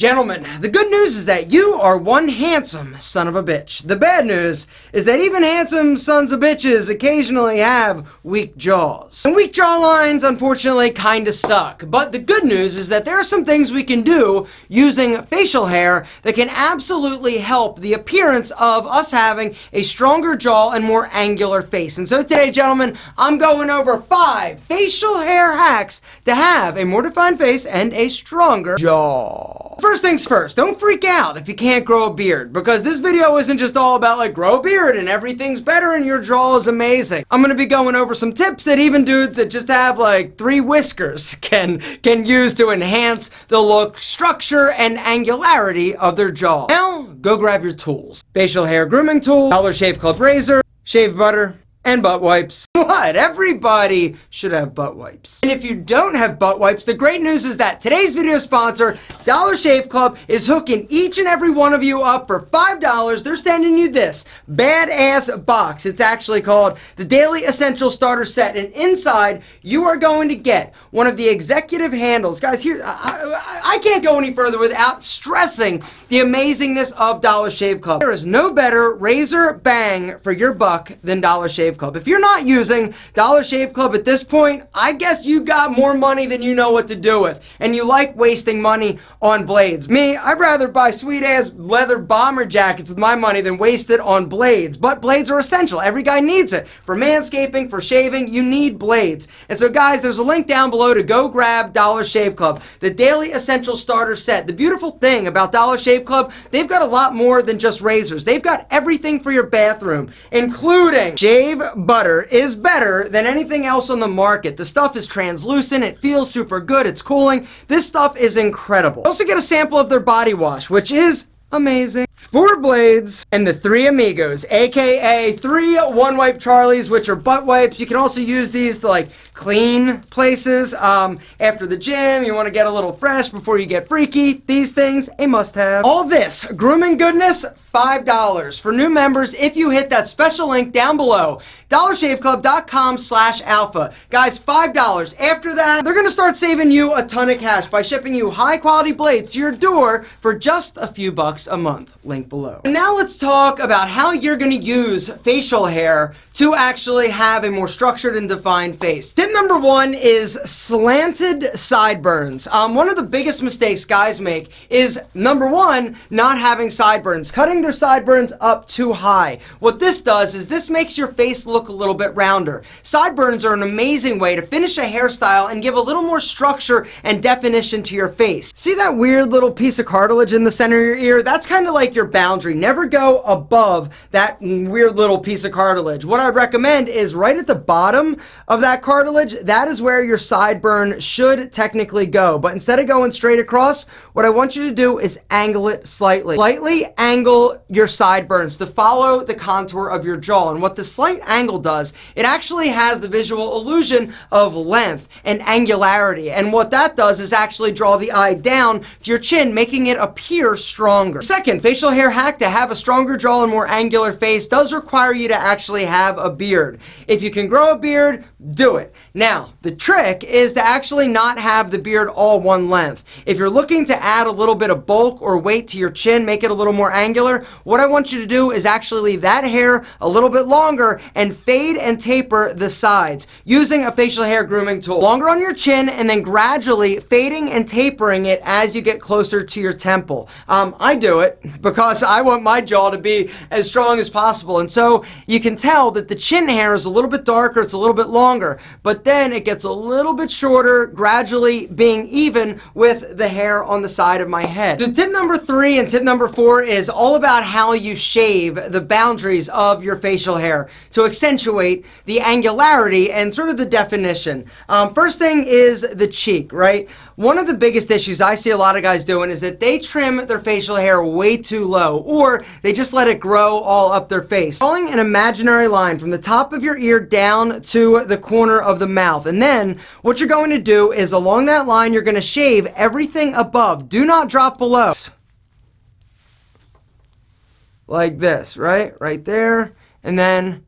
Gentlemen, the good news is that you are one handsome son of a bitch. The bad news is that even handsome sons of bitches occasionally have weak jaws. And weak jawlines, unfortunately, kinda suck. But the good news is that there are some things we can do using facial hair that can absolutely help the appearance of us having a stronger jaw and more angular face. And so today, gentlemen, I'm going over 5 facial hair hacks to have a more defined face and a stronger jaw. First things first, don't freak out if you can't grow a beard, because this video isn't just all about like grow a beard and everything's better and your jaw is amazing. I'm gonna be going over some tips that even dudes that just have like 3 whiskers can use to enhance the look, structure, and angularity of their jaw. Now, go grab your tools. Facial hair grooming tool, Dollar Shave Club razor, shave butter, and butt wipes. What? Everybody should have butt wipes. And if you don't have butt wipes, the great news is that today's video sponsor, Dollar Shave Club, is hooking each and every one of you up for $5. They're sending you this badass box. It's actually called the Daily Essential Starter Set, and inside you are going to get one of the executive handles. Guys, here, I can't go any further without stressing the amazingness of Dollar Shave Club. There is no better razor bang for your buck than Dollar Shave Club. If you're not using Dollar Shave Club at this point, I guess you got more money than you know what to do with, and you like wasting money on blades. Me, I'd rather buy sweet ass leather bomber jackets with my money than waste it on blades. But blades are essential. Every guy needs it. For manscaping, for shaving, you need blades. And so guys, there's a link down below to go grab Dollar Shave Club, the Daily Essential Starter Set. The beautiful thing about Dollar Shave Club, they've got a lot more than just razors. They've got everything for your bathroom, including shave butter is better than anything else on the market. The stuff is translucent, it feels super good, it's cooling. This stuff is incredible. Also get a sample of their body wash, which is amazing. 4 blades and the 3 amigos, aka 3 one-wipe Charlies, which are butt wipes. You can also use these to like clean places after the gym. You want to get a little fresh before you get freaky. These things, a must-have. All this grooming goodness, $5 for new members if you hit that special link down below, dollarshaveclub.com/alpha. Guys, $5. After that, they're gonna start saving you a ton of cash by shipping you high-quality blades to your door for just a few bucks a month. Link below. And now let's talk about how you're gonna use facial hair to actually have a more structured and defined face. Tip number 1 is slanted sideburns. One of the biggest mistakes guys make is, number 1, not having sideburns, cutting their sideburns up too high. What this does is this makes your face look a little bit rounder. Sideburns are an amazing way to finish a hairstyle and give a little more structure and definition to your face. See that weird little piece of cartilage in the center of your ear? That's kind of like your boundary. Never go above that weird little piece of cartilage. What I'd recommend is right at the bottom of that cartilage, that is where your sideburn should technically go. But instead of going straight across, what I want you to do is angle it slightly. Slightly angle your sideburns to follow the contour of your jaw. And what the slight angle does, it actually has the visual illusion of length and angularity. And what that does is actually draw the eye down to your chin, making it appear stronger. Second facial hair hack to have a stronger jaw and more angular face does require you to actually have a beard. If you can grow a beard, do it. Now, the trick is to actually not have the beard all one length. If you're looking to add a little bit of bulk or weight to your chin, make it a little more angular, what I want you to do is actually leave that hair a little bit longer and fade and taper the sides using a facial hair grooming tool. Longer on your chin and then gradually fading and tapering it as you get closer to your temple. I do it because I want my jaw to be as strong as possible. And so you can tell that the chin hair is a little bit darker, it's a little bit longer, but then it gets a little bit shorter, gradually being even with the hair on the side of my head. So tip number 3 and tip number 4 is all about how you shave the boundaries of your facial hair to accentuate the angularity and sort of the definition. First thing is the cheek, right? One of the biggest issues I see a lot of guys doing is that they trim their facial hair way too low, or they just let it grow all up their face. Drawing an imaginary line from the top of your ear down to the corner of the mouth. And then what you're going to do is along that line, you're going to shave everything above. Do not drop below. Like this, right? Right there, and then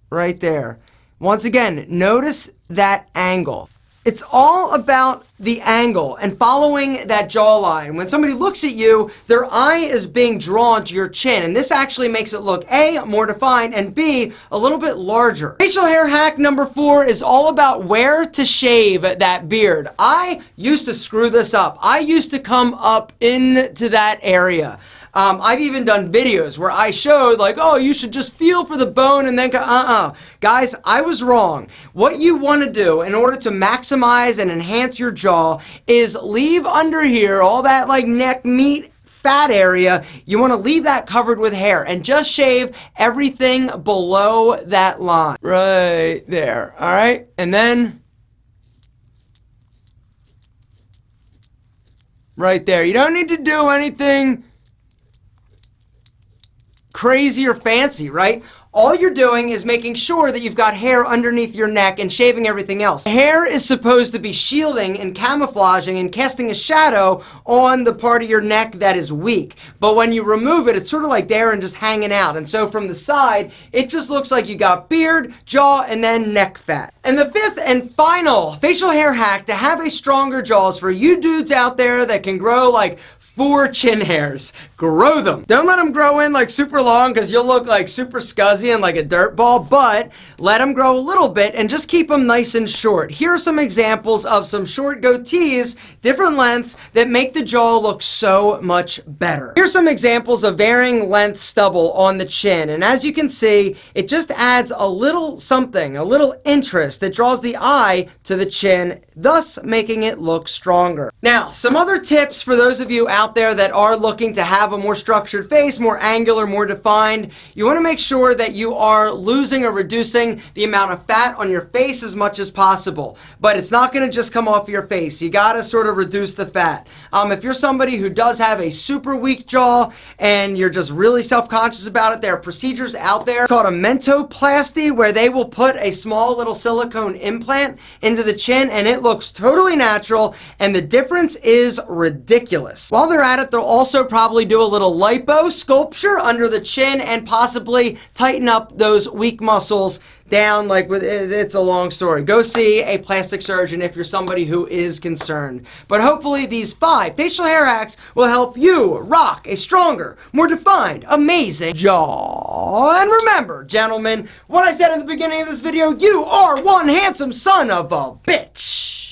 right there. Once again, notice that angle. It's all about the angle and following that jawline. When somebody looks at you, their eye is being drawn to your chin, and this actually makes it look A, more defined, and B, a little bit larger. Facial hair hack number 4 is all about where to shave that beard. I used to screw this up. I used to come up into that area. I've even done videos where I showed like, oh, you should just feel for the bone and then go, Guys, I was wrong. What you want to do in order to maximize and enhance your jaw is leave under here all that like neck meat fat area. You want to leave that covered with hair and just shave everything below that line. Right there. All right. And then right there. You don't need to do anything crazy or fancy, right? All you're doing is making sure that you've got hair underneath your neck and shaving everything else. Hair is supposed to be shielding and camouflaging and casting a shadow on the part of your neck that is weak. But when you remove it, it's sort of like there and just hanging out. And so from the side, it just looks like you got beard, jaw, and then neck fat. And the 5th and final facial hair hack to have a stronger jaw is for you dudes out there that can grow like 4 chin hairs. Grow them. Don't let them grow in like super long because you'll look like super scuzzy and like a dirt ball, but let them grow a little bit and just keep them nice and short. Here are some examples of some short goatees, different lengths, that make the jaw look so much better. Here's some examples of varying length stubble on the chin, and as you can see, it just adds a little something, a little interest that draws the eye to the chin, thus making it look stronger. Now, some other tips for those of you out there that are looking to have a more structured face, more angular, more defined. You want to make sure that you are losing or reducing the amount of fat on your face as much as possible. But it's not going to just come off your face. You got to sort of reduce the fat. If you're somebody who does have a super weak jaw and you're just really self-conscious about it, there are procedures out there called a mentoplasty where they will put a small little silicone implant into the chin and it looks totally natural, and the difference is ridiculous. While they're at it, they'll also probably do a little lipo-sculpture under the chin and possibly tighten up those weak muscles down. Like with it's a long story. Go see a plastic surgeon if you're somebody who is concerned. But hopefully these 5 facial hair hacks will help you rock a stronger, more defined, amazing jaw. And remember, gentlemen, what I said in the beginning of this video, you are one handsome son of a bitch.